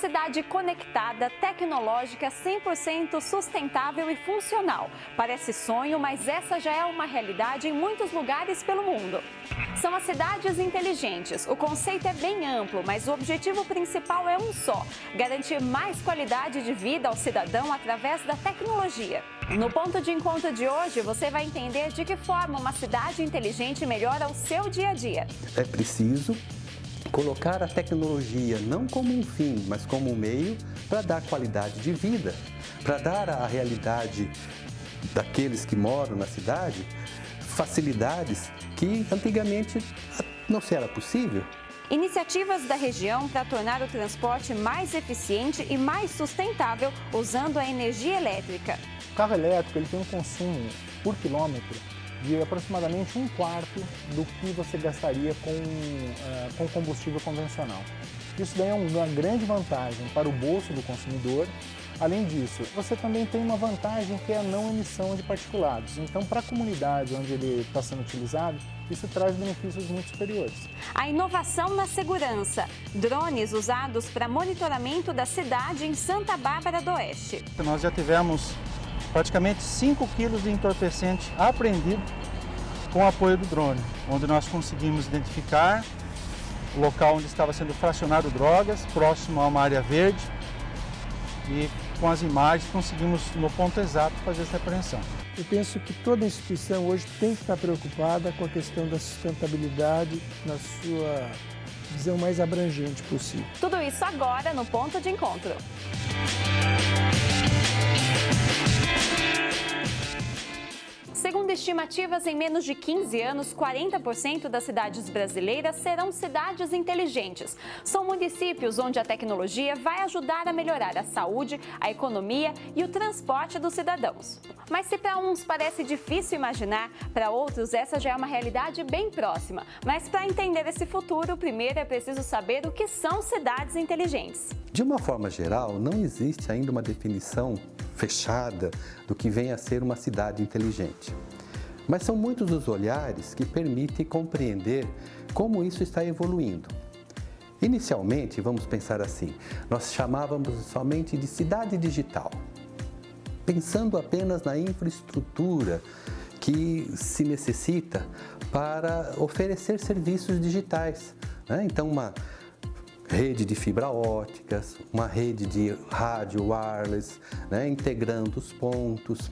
cidade conectada, tecnológica, 100% sustentável e funcional. Parece sonho, mas essa já é uma realidade em muitos lugares pelo mundo. São as cidades inteligentes. O conceito é bem amplo, mas o objetivo principal é um só: garantir mais qualidade de vida ao cidadão através da tecnologia. No ponto de encontro de hoje, você vai entender de que forma uma cidade inteligente melhora o seu dia a dia. É preciso colocar a tecnologia não como um fim, mas como um meio para dar qualidade de vida, para dar à realidade daqueles que moram na cidade facilidades que antigamente não era possível. Iniciativas da região para tornar o transporte mais eficiente e mais sustentável usando a energia elétrica. O carro elétrico ele tem um consumo por quilômetro de aproximadamente 1/4 do que você gastaria com combustível convencional. Isso daí é uma grande vantagem para o bolso do consumidor. Além disso, você também tem uma vantagem que é a não emissão de particulados. Então, para a comunidade onde ele está sendo utilizado, isso traz benefícios muito superiores. A inovação na segurança. Drones usados para monitoramento da cidade em Santa Bárbara do Oeste. Nós já tivemos praticamente 5 quilos de entorpecente apreendido com o apoio do drone, onde nós conseguimos identificar o local onde estava sendo fracionado drogas, próximo a uma área verde, e com as imagens conseguimos no ponto exato fazer essa apreensão. Eu penso que toda instituição hoje tem que estar preocupada com a questão da sustentabilidade na sua visão mais abrangente possível. Tudo isso agora no Ponto de Encontro. Segundo estimativas, em menos de 15 anos, 40% das cidades brasileiras serão cidades inteligentes. São municípios onde a tecnologia vai ajudar a melhorar a saúde, a economia e o transporte dos cidadãos. Mas se para uns parece difícil imaginar, para outros essa já é uma realidade bem próxima. Mas para entender esse futuro, primeiro é preciso saber o que são cidades inteligentes. De uma forma geral, não existe ainda uma definição fechada do que vem a ser uma cidade inteligente. Mas são muitos os olhares que permitem compreender como isso está evoluindo. Inicialmente, vamos pensar assim, nós chamávamos somente de cidade digital, pensando apenas na infraestrutura que se necessita para oferecer serviços digitais, né? Então, uma rede de fibra óticas, uma rede de rádio wireless, né, integrando os pontos.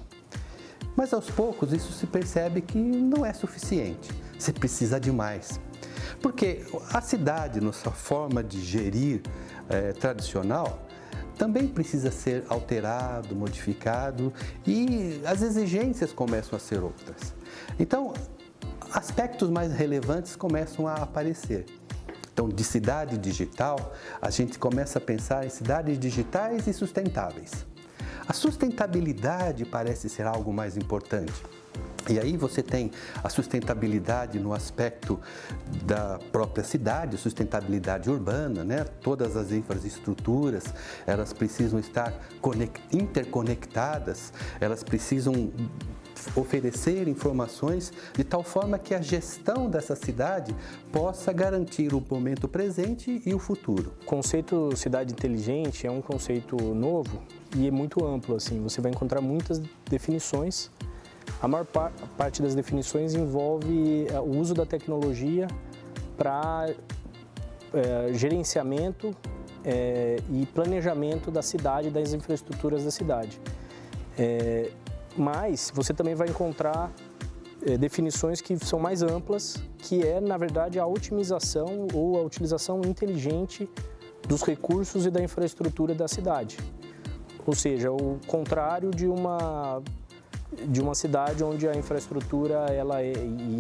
Mas aos poucos isso se percebe que não é suficiente, você precisa de mais. Porque a cidade, na sua forma de gerir tradicional, também precisa ser alterado, modificado e as exigências começam a ser outras. Então, aspectos mais relevantes começam a aparecer. Então, de cidade digital, a gente começa a pensar em cidades digitais e sustentáveis. A sustentabilidade parece ser algo mais importante. E aí você tem a sustentabilidade no aspecto da própria cidade, sustentabilidade urbana, né? Todas as infraestruturas, elas precisam estar interconectadas, elas precisam oferecer informações de tal forma que a gestão dessa cidade possa garantir o momento presente e o futuro. O conceito cidade inteligente é um conceito novo e é muito amplo, assim. Você vai encontrar muitas definições. A maior parte das definições envolve o uso da tecnologia para gerenciamento e planejamento da cidade, das infraestruturas da cidade. Mas você também vai encontrar definições que são mais amplas, que é, na verdade, a otimização ou a utilização inteligente dos recursos e da infraestrutura da cidade. Ou seja, o contrário de uma cidade onde a infraestrutura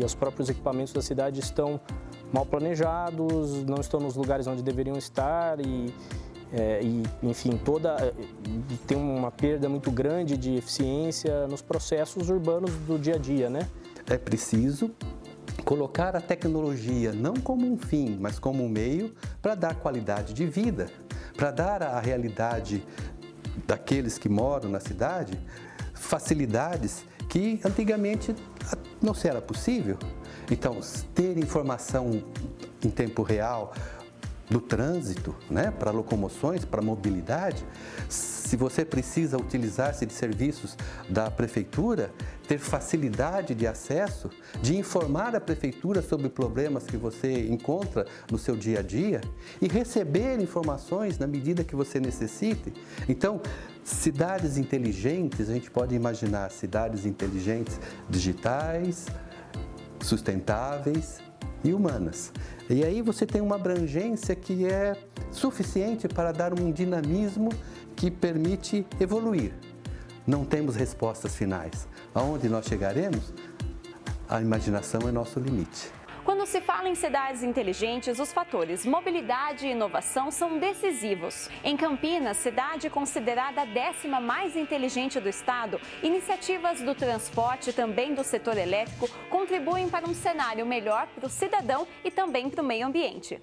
e os próprios equipamentos da cidade estão mal planejados, não estão nos lugares onde deveriam estar enfim, tem uma perda muito grande de eficiência nos processos urbanos do dia a dia, né? É preciso colocar a tecnologia não como um fim, mas como um meio para dar qualidade de vida, para dar à realidade daqueles que moram na cidade facilidades que antigamente não era possível. Então, ter informação em tempo real, do trânsito, né, para locomoções, para mobilidade, se você precisa utilizar-se de serviços da prefeitura, ter facilidade de acesso, de informar a prefeitura sobre problemas que você encontra no seu dia a dia e receber informações na medida que você necessite. Então, cidades inteligentes, a gente pode imaginar cidades inteligentes digitais, sustentáveis e humanas. E aí você tem uma abrangência que é suficiente para dar um dinamismo que permite evoluir. Não temos respostas finais. Aonde nós chegaremos, a imaginação é nosso limite. Quando se fala em cidades inteligentes, os fatores mobilidade e inovação são decisivos. Em Campinas, cidade considerada a 10ª mais inteligente do estado, iniciativas do transporte e também do setor elétrico contribuem para um cenário melhor para o cidadão e também para o meio ambiente.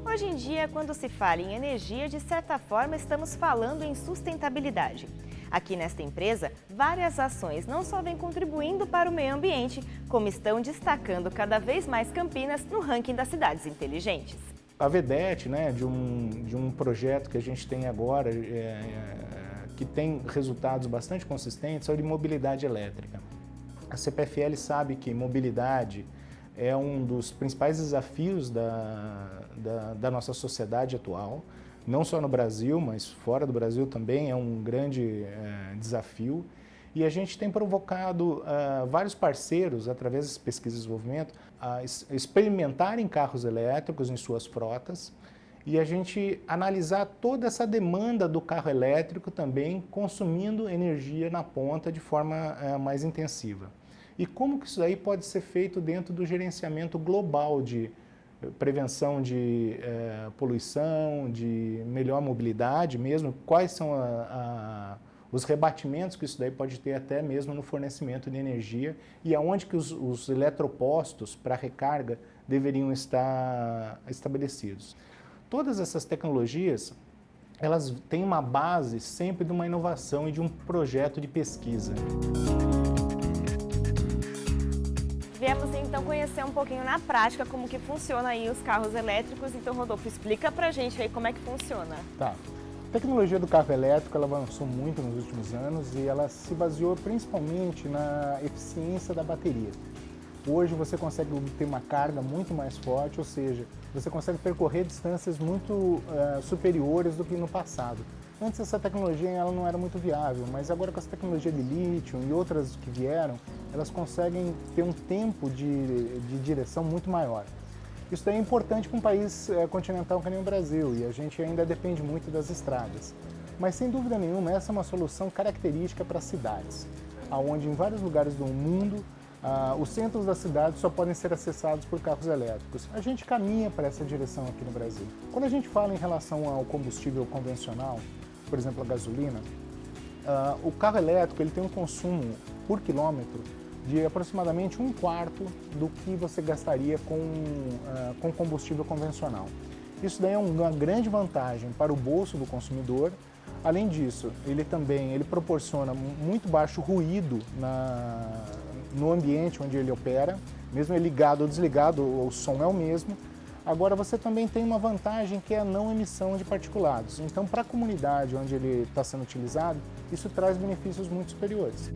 Hoje em dia, quando se fala em energia, de certa forma estamos falando em sustentabilidade. Aqui nesta empresa, várias ações não só vêm contribuindo para o meio ambiente, como estão destacando cada vez mais Campinas no ranking das cidades inteligentes. A Vedete, né, de um projeto que a gente tem agora, que tem resultados bastante consistentes, é o de mobilidade elétrica. A CPFL sabe que mobilidade é um dos principais desafios da nossa sociedade atual. Não só no Brasil, mas fora do Brasil também é um grande desafio. E a gente tem provocado vários parceiros, através das pesquisas de desenvolvimento, a experimentarem carros elétricos em suas frotas e a gente analisar toda essa demanda do carro elétrico também consumindo energia na ponta de forma mais intensiva. E como que isso aí pode ser feito dentro do gerenciamento global de prevenção de poluição, de melhor mobilidade mesmo, quais são os rebatimentos que isso daí pode ter até mesmo no fornecimento de energia e aonde que os eletropostos para recarga deveriam estar estabelecidos. Todas essas tecnologias, elas têm uma base sempre de uma inovação e de um projeto de pesquisa. Viemos então conhecer um pouquinho na prática como que funciona aí os carros elétricos. Então, Rodolfo, explica pra gente aí como é que funciona. Tá. A tecnologia do carro elétrico ela avançou muito nos últimos anos e ela se baseou principalmente na eficiência da bateria. Hoje você consegue ter uma carga muito mais forte, ou seja, você consegue percorrer distâncias muito superiores do que no passado. Antes essa tecnologia ela não era muito viável, mas agora com essa tecnologia de lítio e outras que vieram, elas conseguem ter um tempo de direção muito maior. Isso daí é importante para um país continental que nem o Brasil e a gente ainda depende muito das estradas. Mas sem dúvida nenhuma essa é uma solução característica para cidades, onde em vários lugares do mundo os centros da cidade só podem ser acessados por carros elétricos. A gente caminha para essa direção aqui no Brasil. Quando a gente fala em relação ao combustível convencional, por exemplo, a gasolina, o carro elétrico ele tem um consumo por quilômetro de aproximadamente 1/4 do que você gastaria com combustível convencional. Isso daí é uma grande vantagem para o bolso do consumidor. Além disso, ele proporciona muito baixo ruído no ambiente onde ele opera, mesmo ele ligado ou desligado, o som é o mesmo. Agora você também tem uma vantagem que é a não emissão de particulados. Então, para a comunidade onde ele está sendo utilizado, isso traz benefícios muito superiores.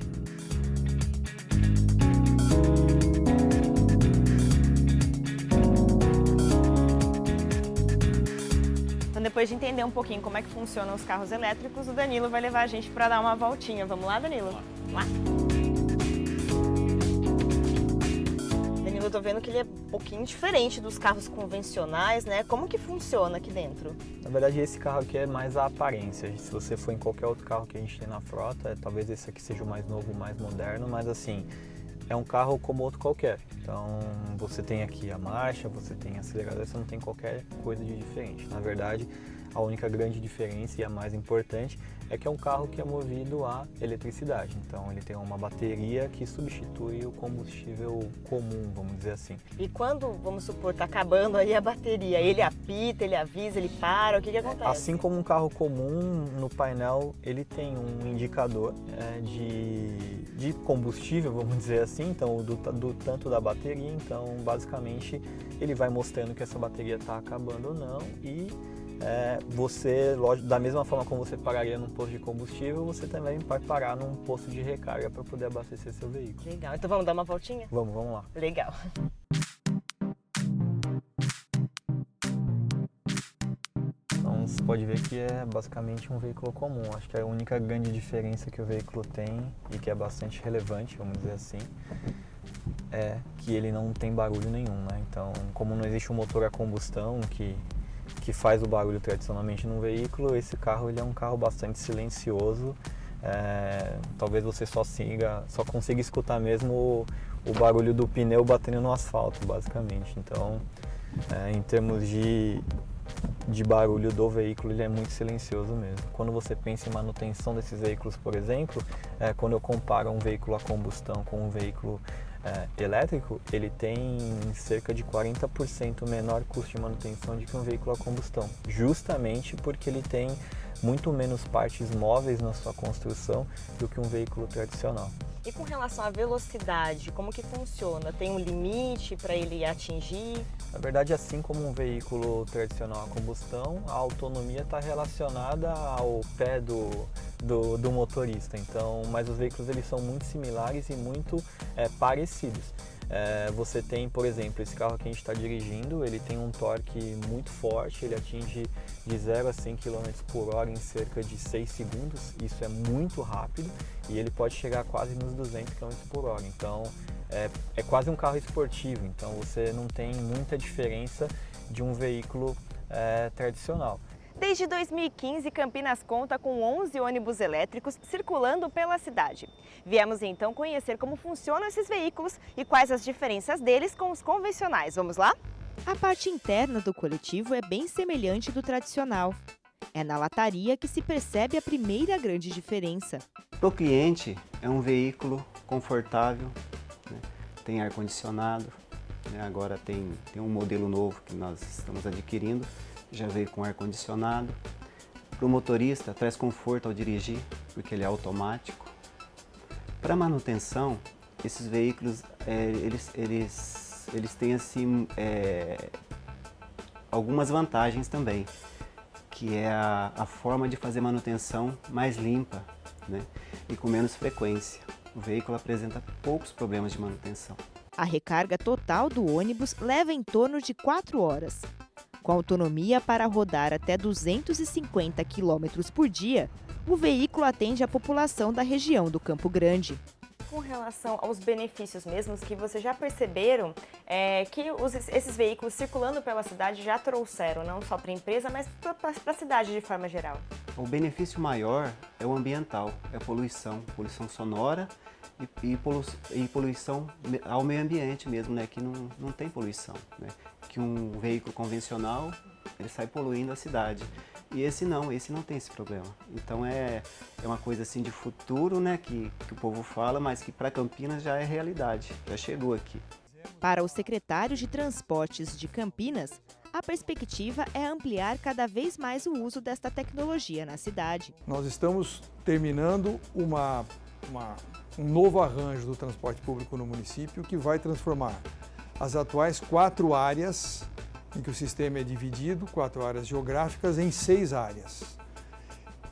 Então, depois de entender um pouquinho como é que funcionam os carros elétricos, o Danilo vai levar a gente para dar uma voltinha. Vamos lá, Danilo? Vamos lá. Eu tô vendo que ele é um pouquinho diferente dos carros convencionais, né? Como que funciona aqui dentro? Na verdade, esse carro aqui é mais a aparência. Se você for em qualquer outro carro que a gente tem na frota, talvez esse aqui seja o mais novo, o mais moderno, mas assim, é um carro como outro qualquer. Então, você tem aqui a marcha, você tem acelerador, você não tem qualquer coisa de diferente. Na verdade, A única grande diferença e a mais importante é que é um carro que é movido a eletricidade. Então ele tem uma bateria que substitui o combustível comum, vamos dizer assim. E quando, vamos supor, está acabando aí a bateria, ele apita, ele avisa, ele para, o que acontece? Assim como um carro comum, no painel ele tem um indicador de combustível, vamos dizer assim, então do tanto da bateria. Então basicamente ele vai mostrando que essa bateria está acabando ou não e você, lógico, da mesma forma como você pararia num posto de combustível, você também vai parar num posto de recarga para poder abastecer seu veículo. Legal, então vamos dar uma voltinha? Vamos lá. Legal. Então você pode ver que é basicamente um veículo comum. Acho que a única grande diferença que o veículo tem e que é bastante relevante, vamos dizer assim, é que ele não tem barulho nenhum, né? Então, como não existe um motor a combustão que faz o barulho tradicionalmente num veículo, esse carro ele é um carro bastante silencioso. Talvez você só consiga escutar mesmo o barulho do pneu batendo no asfalto, basicamente. Então, em termos de barulho do veículo, ele é muito silencioso mesmo. Quando você pensa em manutenção desses veículos, por exemplo, quando eu comparo um veículo a combustão com um veículo elétrico, ele tem cerca de 40% menor custo de manutenção do que um veículo a combustão, justamente porque ele tem muito menos partes móveis na sua construção do que um veículo tradicional. E com relação à velocidade, como que funciona? Tem um limite para ele atingir? Na verdade, assim como um veículo tradicional a combustão, a autonomia está relacionada ao pé do motorista. Então, mas os veículos eles são muito similares e muito parecidos. Você tem, por exemplo, esse carro que a gente está dirigindo, ele tem um torque muito forte, ele atinge de 0 a 100 km por hora em cerca de 6 segundos, isso é muito rápido, e ele pode chegar quase nos 200 km por hora, então é quase um carro esportivo, então você não tem muita diferença de um veículo tradicional. Desde 2015, Campinas conta com 11 ônibus elétricos circulando pela cidade. Viemos então conhecer como funcionam esses veículos e quais as diferenças deles com os convencionais. Vamos lá? A parte interna do coletivo é bem semelhante do tradicional. É na lataria que se percebe a primeira grande diferença. Para o cliente, é um veículo confortável, né? Tem ar-condicionado, né? Agora tem um modelo novo que nós estamos adquirindo. Já veio com ar-condicionado. Para o motorista, traz conforto ao dirigir, porque ele é automático. Para manutenção, esses veículos, eles têm assim, algumas vantagens também, que é a forma de fazer manutenção mais limpa, né? E com menos frequência. O veículo apresenta poucos problemas de manutenção. A recarga total do ônibus leva em torno de 4 horas. Com autonomia para rodar até 250 km por dia, o veículo atende a população da região do Campo Grande. Com relação aos benefícios mesmos, que vocês já perceberam que esses veículos circulando pela cidade já trouxeram, não só para a empresa, mas para a cidade de forma geral? O benefício maior é o ambiental, é a poluição sonora e poluição ao meio ambiente mesmo, né? Que não tem poluição, né? Que um veículo convencional, ele sai poluindo a cidade. E esse não tem esse problema. Então é uma coisa assim de futuro, né? Que o povo fala, mas que para Campinas já é realidade, já chegou aqui. Para o secretário de Transportes de Campinas, a perspectiva é ampliar cada vez mais o uso desta tecnologia na cidade. Nós estamos terminando um novo arranjo do transporte público no município que vai transformar as atuais 4 áreas em que o sistema é dividido, 4 áreas geográficas, em 6 áreas.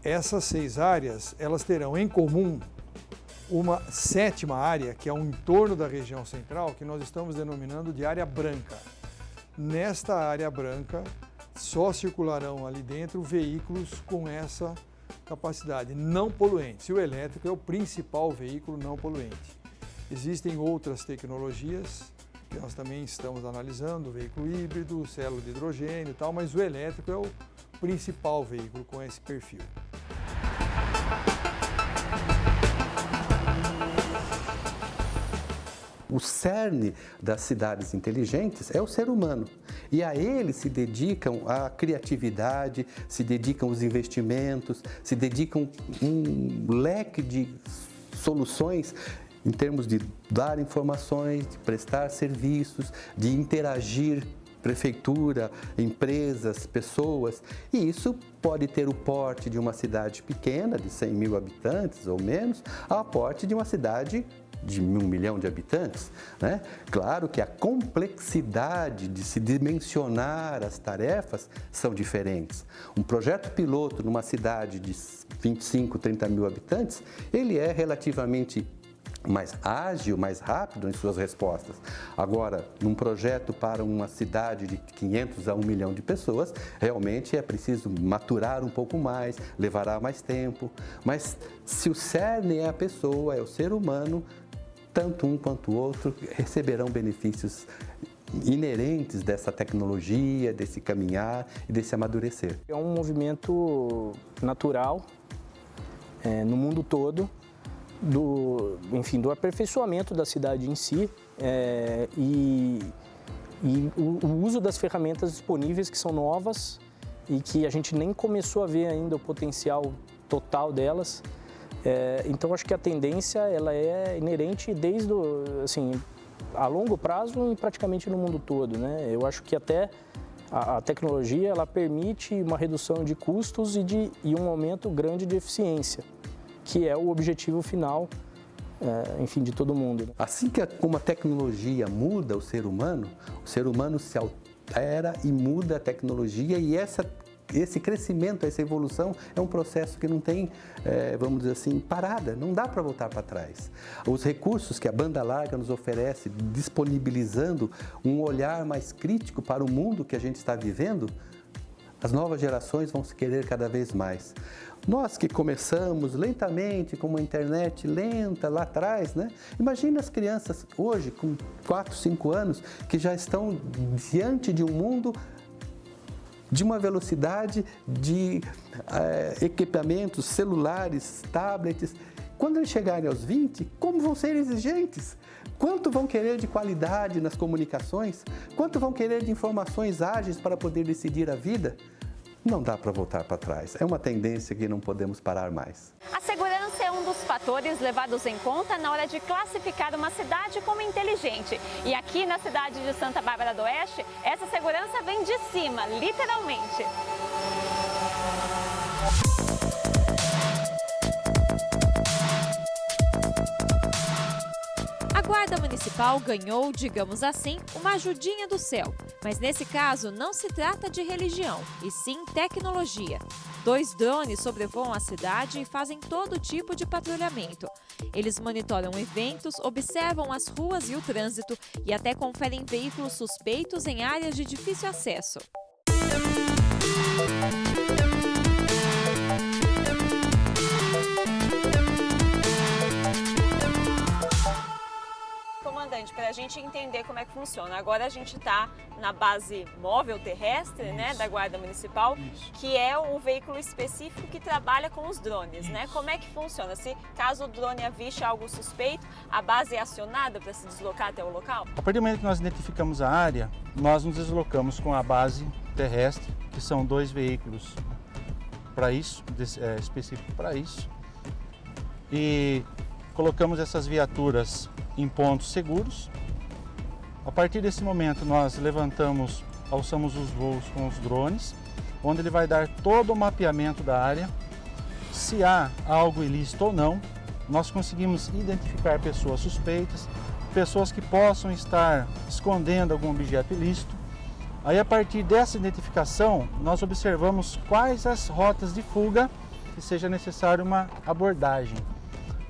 Essas 6 áreas, elas terão em comum uma 7ª área, que é o entorno da região central, que nós estamos denominando de área branca. Nesta área branca, só circularão ali dentro veículos com essa capacidade não poluentes. E o elétrico é o principal veículo não poluente. Existem outras tecnologias que nós também estamos analisando, veículo híbrido, célula de hidrogênio e tal, mas o elétrico é o principal veículo com esse perfil. O cerne das cidades inteligentes é o ser humano. E a eles se dedicam a criatividade, se dedicam os investimentos, se dedicam um leque de soluções em termos de dar informações, de prestar serviços, de interagir prefeitura, empresas, pessoas, e isso pode ter o porte de uma cidade pequena, de 100 mil habitantes ou menos, ao porte de uma cidade de 1 milhão de habitantes, né? Claro que a complexidade de se dimensionar as tarefas são diferentes. Um projeto piloto numa cidade de 25, 30 mil habitantes, ele é relativamente mais ágil, mais rápido em suas respostas. Agora, num projeto para uma cidade de 500 a 1 milhão de pessoas, realmente é preciso maturar um pouco mais, levará mais tempo. Mas se o cerne é a pessoa, é o ser humano, tanto um quanto o outro receberão benefícios inerentes dessa tecnologia, desse caminhar e desse amadurecer. É um movimento natural no mundo todo, do aperfeiçoamento da cidade em si e o uso das ferramentas disponíveis que são novas e que a gente nem começou a ver ainda o potencial total delas. Então acho que a tendência ela é inerente desde a longo prazo e praticamente no mundo todo, né? Eu acho que até a tecnologia ela permite uma redução de custos e um aumento grande de eficiência, que é o objetivo final, de todo mundo. Assim como a tecnologia muda o ser humano se altera e muda a tecnologia, e esse crescimento, essa evolução é um processo que não tem, vamos dizer assim, parada, não dá para voltar para trás. Os recursos que a banda larga nos oferece, disponibilizando um olhar mais crítico para o mundo que a gente está vivendo, as novas gerações vão se querer cada vez mais. Nós que começamos lentamente, com uma internet lenta lá atrás, né? Imagina as crianças hoje, com 4, 5 anos, que já estão diante de um mundo de uma velocidade de equipamentos, celulares, tablets. Quando eles chegarem aos 20, como vão ser exigentes? Quanto vão querer de qualidade nas comunicações? Quanto vão querer de informações ágeis para poder decidir a vida? Não dá para voltar para trás. É uma tendência que não podemos parar mais. A segurança é um dos fatores levados em conta na hora de classificar uma cidade como inteligente. E aqui na cidade de Santa Bárbara do Oeste, essa segurança vem de cima, literalmente. A Guarda Municipal ganhou, digamos assim, uma ajudinha do céu. Mas nesse caso não se trata de religião, e sim tecnologia. 2 drones sobrevoam a cidade e fazem todo tipo de patrulhamento. Eles monitoram eventos, observam as ruas e o trânsito e até conferem veículos suspeitos em áreas de difícil acesso. Comandante, para a gente entender como é que funciona, agora a gente está na base móvel terrestre, né, da Guarda Municipal, que é o veículo específico que trabalha com os drones, né? Como é que funciona? Se caso o drone aviste algo suspeito, a base é acionada para se deslocar até o local? A partir do momento que nós identificamos a área, nós nos deslocamos com a base terrestre, que são 2 veículos para isso, específico para isso, e colocamos essas viaturas em pontos seguros. A partir desse momento nós alçamos os voos com os drones, onde ele vai dar todo o mapeamento da área. Se há algo ilícito ou não, nós conseguimos identificar pessoas suspeitas, pessoas que possam estar escondendo algum objeto ilícito. Aí a partir dessa identificação, nós observamos quais as rotas de fuga que seja necessário uma abordagem.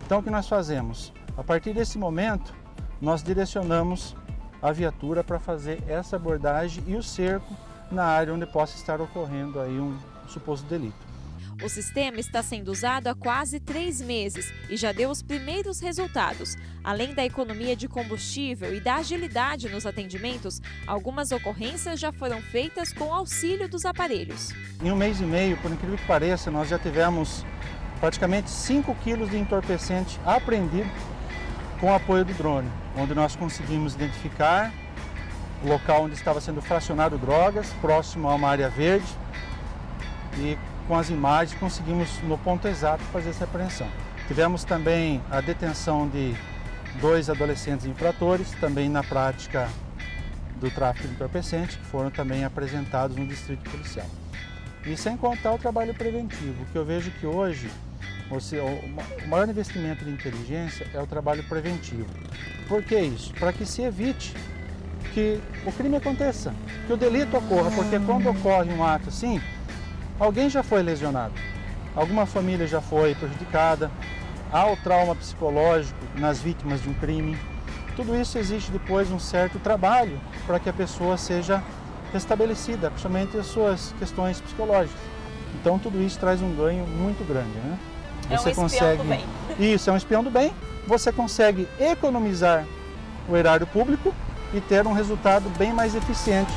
Então o que nós fazemos? A partir desse momento, nós direcionamos a viatura para fazer essa abordagem e o cerco na área onde possa estar ocorrendo aí um suposto delito. O sistema está sendo usado há quase 3 meses e já deu os primeiros resultados. Além da economia de combustível e da agilidade nos atendimentos, algumas ocorrências já foram feitas com o auxílio dos aparelhos. Em 1 mês e meio, por incrível que pareça, nós já tivemos praticamente 5 quilos de entorpecente apreendido com o apoio do drone, onde nós conseguimos identificar local onde estava sendo fracionado drogas, próximo a uma área verde, e com as imagens conseguimos no ponto exato fazer essa apreensão. Tivemos também a detenção de 2 adolescentes infratores, também na prática do tráfico de entorpecente, que foram também apresentados no distrito policial. E sem contar o trabalho preventivo, que eu vejo que hoje o maior investimento de inteligência é o trabalho preventivo. Por que isso? Para que se evite que o crime aconteça, que o delito ocorra, porque quando ocorre um ato assim, alguém já foi lesionado, alguma família já foi prejudicada, há o trauma psicológico nas vítimas de um crime. Tudo isso exige depois um certo trabalho para que a pessoa seja restabelecida, principalmente as suas questões psicológicas. Então tudo isso traz um ganho muito grande, né? Você espião do bem. Isso, é um espião do bem. Você consegue economizar o erário público e ter um resultado bem mais eficiente.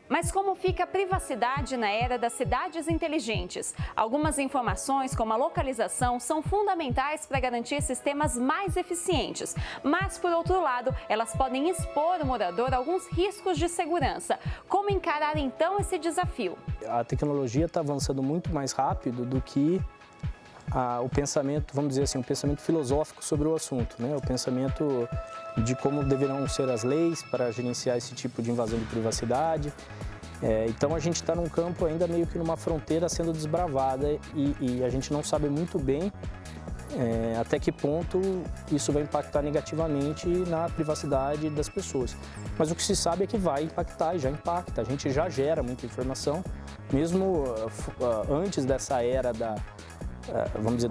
Mas como fica a privacidade na era das cidades inteligentes? Algumas informações, como a localização, são fundamentais para garantir sistemas mais eficientes. Mas, por outro lado, elas podem expor o morador a alguns riscos de segurança. Como encarar, então, esse desafio? A tecnologia está avançando muito mais rápido do que o pensamento, vamos dizer assim, o pensamento filosófico sobre o assunto, né? O pensamento de como deverão ser as leis para gerenciar esse tipo de invasão de privacidade. Então a gente está num campo ainda meio que numa fronteira sendo desbravada e a gente não sabe muito bem até que ponto isso vai impactar negativamente na privacidade das pessoas. Mas o que se sabe é que vai impactar e já impacta. A gente já gera muita informação, mesmo antes dessa era vamos dizer,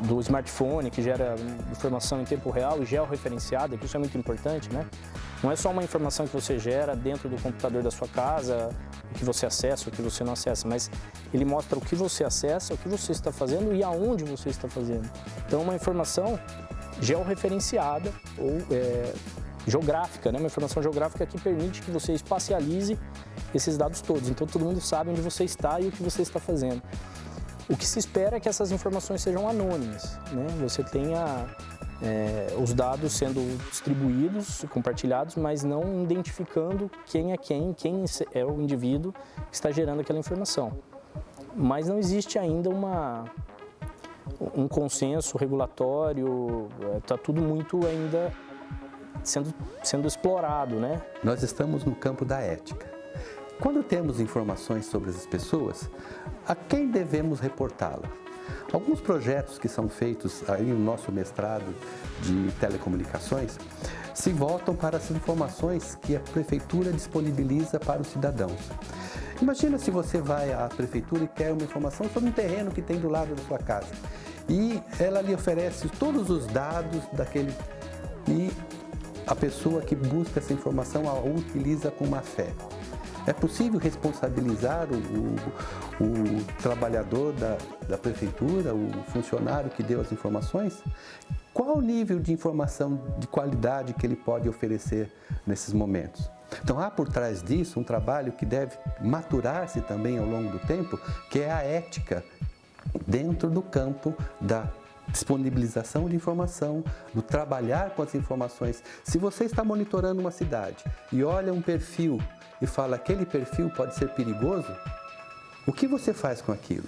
do smartphone, que gera informação em tempo real e georreferenciada, que isso é muito importante, né? Não é só uma informação que você gera dentro do computador da sua casa, o que você acessa, o que você não acessa, mas ele mostra o que você acessa, o que você está fazendo e aonde você está fazendo. Então, uma informação georreferenciada ou geográfica, né? Uma informação geográfica que permite que você espacialize esses dados todos. Então, todo mundo sabe onde você está e o que você está fazendo. O que se espera é que essas informações sejam anônimas, né? Você tenha os dados sendo distribuídos, compartilhados, mas não identificando quem é o indivíduo que está gerando aquela informação. Mas não existe ainda um consenso regulatório, está tudo muito ainda sendo explorado, né? Nós estamos no campo da ética. Quando temos informações sobre as pessoas, a quem devemos reportá-las? Alguns projetos que são feitos aí no nosso mestrado de telecomunicações se voltam para as informações que a prefeitura disponibiliza para os cidadãos. Imagina se você vai à prefeitura e quer uma informação sobre um terreno que tem do lado da sua casa e ela lhe oferece todos os dados daquele e a pessoa que busca essa informação a utiliza com má fé. É possível responsabilizar o trabalhador da prefeitura, o funcionário que deu as informações? Qual o nível de informação de qualidade que ele pode oferecer nesses momentos? Então, há por trás disso um trabalho que deve maturar-se também ao longo do tempo, que é a ética dentro do campo da disponibilização de informação, do trabalhar com as informações. Se você está monitorando uma cidade e olha um perfil e fala que aquele perfil pode ser perigoso, o que você faz com aquilo?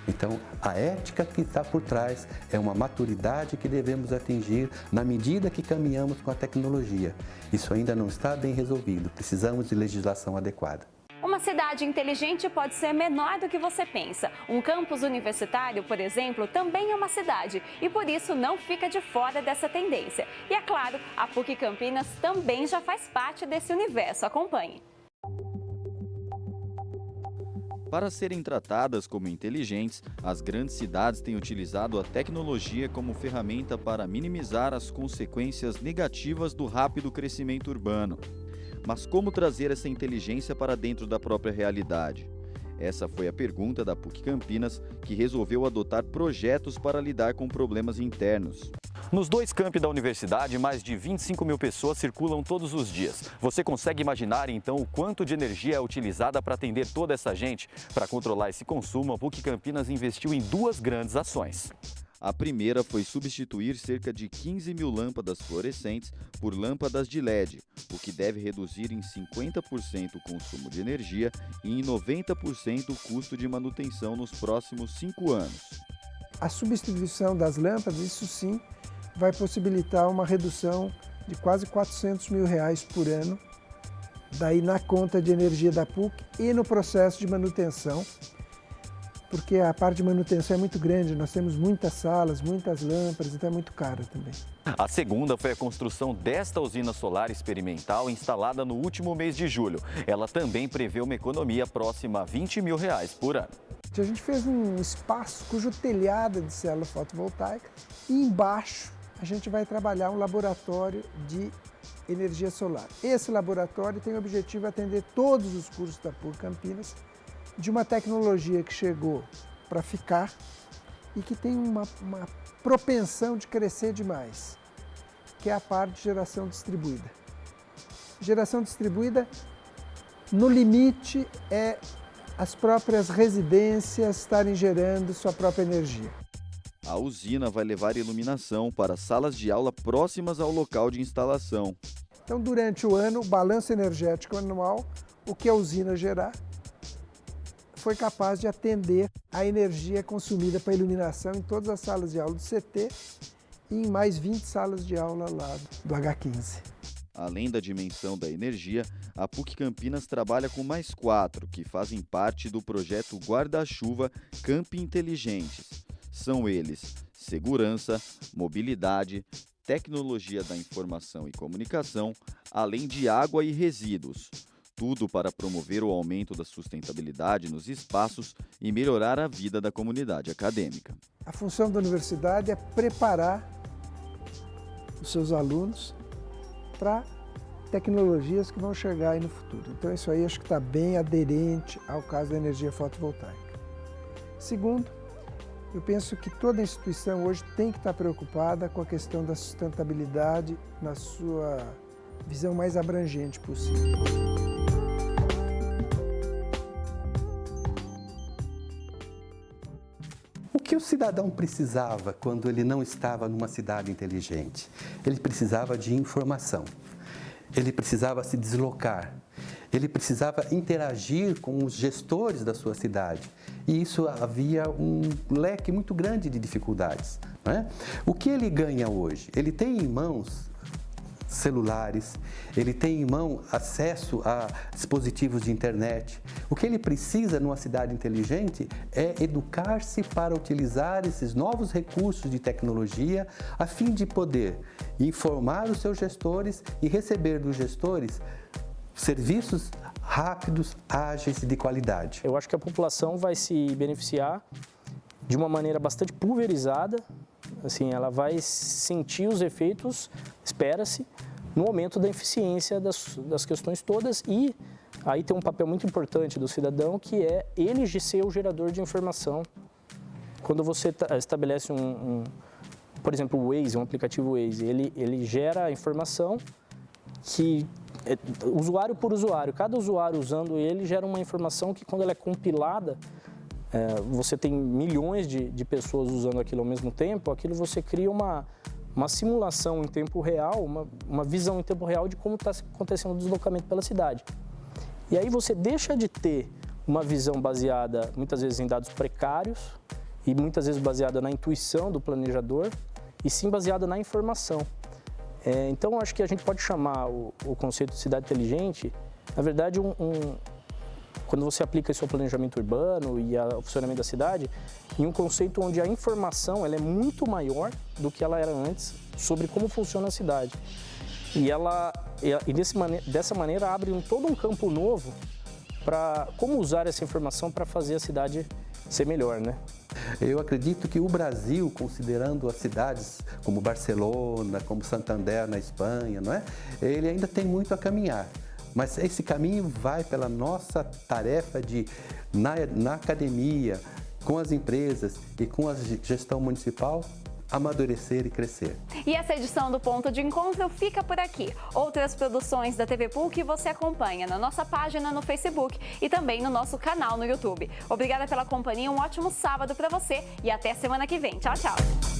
Então, a ética que está por trás é uma maturidade que devemos atingir na medida que caminhamos com a tecnologia. Isso ainda não está bem resolvido, precisamos de legislação adequada. Uma cidade inteligente pode ser menor do que você pensa. Um campus universitário, por exemplo, também é uma cidade e por isso não fica de fora dessa tendência. E é claro, a PUC Campinas também já faz parte desse universo. Acompanhe. Para serem tratadas como inteligentes, as grandes cidades têm utilizado a tecnologia como ferramenta para minimizar as consequências negativas do rápido crescimento urbano. Mas como trazer essa inteligência para dentro da própria realidade? Essa foi a pergunta da PUC Campinas, que resolveu adotar projetos para lidar com problemas internos. Nos 2 campi da universidade, mais de 25 mil pessoas circulam todos os dias. Você consegue imaginar, então, o quanto de energia é utilizada para atender toda essa gente? Para controlar esse consumo, a PUC Campinas investiu em 2 grandes ações. A primeira foi substituir cerca de 15 mil lâmpadas fluorescentes por lâmpadas de LED, o que deve reduzir em 50% o consumo de energia e em 90% o custo de manutenção nos próximos 5 anos. A substituição das lâmpadas, isso sim, vai possibilitar uma redução de quase R$400 mil por ano, daí na conta de energia da PUC e no processo de manutenção, porque a parte de manutenção é muito grande, nós temos muitas salas, muitas lâmpadas, então é muito caro também. A segunda foi a construção desta usina solar experimental instalada no último mês de julho. Ela também prevê uma economia próxima a R$20 mil por ano. A gente fez um espaço cujo telhado é de célula fotovoltaica e embaixo a gente vai trabalhar um laboratório de energia solar. Esse laboratório tem o objetivo de atender todos os cursos da PUC Campinas de uma tecnologia que chegou para ficar e que tem uma propensão de crescer demais, que é a parte de geração distribuída. Geração distribuída, no limite, é as próprias residências estarem gerando sua própria energia. A usina vai levar iluminação para salas de aula próximas ao local de instalação. Então, durante o ano, o balanço energético anual, o que a usina gerar, foi capaz de atender a energia consumida para iluminação em todas as salas de aula do CT e em mais 20 salas de aula lá do H15. Além da dimensão da energia, a PUC Campinas trabalha com mais 4 que fazem parte do projeto Guarda-Chuva Campi Inteligentes. São eles: segurança, mobilidade, tecnologia da informação e comunicação, além de água e resíduos. Tudo para promover o aumento da sustentabilidade nos espaços e melhorar a vida da comunidade acadêmica. A função da universidade é preparar os seus alunos para tecnologias que vão chegar aí no futuro. Então isso aí acho que está bem aderente ao caso da energia fotovoltaica. Segundo, eu penso que toda instituição hoje tem que estar preocupada com a questão da sustentabilidade na sua visão mais abrangente possível. O que o cidadão precisava quando ele não estava numa cidade inteligente? Ele precisava de informação, ele precisava se deslocar, ele precisava interagir com os gestores da sua cidade. E isso havia um leque muito grande de dificuldades, não é? O que ele ganha hoje? Ele tem em mãos celulares, ele tem em mão acesso a dispositivos de internet. O que ele precisa numa cidade inteligente é educar-se para utilizar esses novos recursos de tecnologia a fim de poder informar os seus gestores e receber dos gestores serviços rápidos, ágeis e de qualidade. Eu acho que a população vai se beneficiar de uma maneira bastante pulverizada. Assim, ela vai sentir os efeitos, espera-se, no aumento da eficiência das questões todas, e aí tem um papel muito importante do cidadão, que é ele ser o gerador de informação. Quando você estabelece por exemplo, o Waze, um aplicativo Waze, ele gera a informação que, usuário por usuário, cada usuário usando ele gera uma informação que, quando ela é compilada, você tem milhões de pessoas usando aquilo ao mesmo tempo, aquilo você cria uma simulação em tempo real, uma visão em tempo real de como está acontecendo o deslocamento pela cidade. E aí você deixa de ter uma visão baseada, muitas vezes, em dados precários e muitas vezes baseada na intuição do planejador, e sim baseada na informação. Então, acho que a gente pode chamar o conceito de cidade inteligente, na verdade, quando você aplica isso ao planejamento urbano e ao funcionamento da cidade, em um conceito onde a informação ela é muito maior do que ela era antes sobre como funciona a cidade. Dessa maneira abre todo um campo novo para como usar essa informação para fazer a cidade ser melhor, né? Eu acredito que o Brasil, considerando as cidades como Barcelona, como Santander na Espanha, não é? Ele ainda tem muito a caminhar. Mas esse caminho vai pela nossa tarefa de, na academia, com as empresas e com a gestão municipal, amadurecer e crescer. E essa edição do Ponto de Encontro fica por aqui. Outras produções da TV PUC você acompanha na nossa página no Facebook e também no nosso canal no YouTube. Obrigada pela companhia, um ótimo sábado para você e até semana que vem. Tchau, tchau!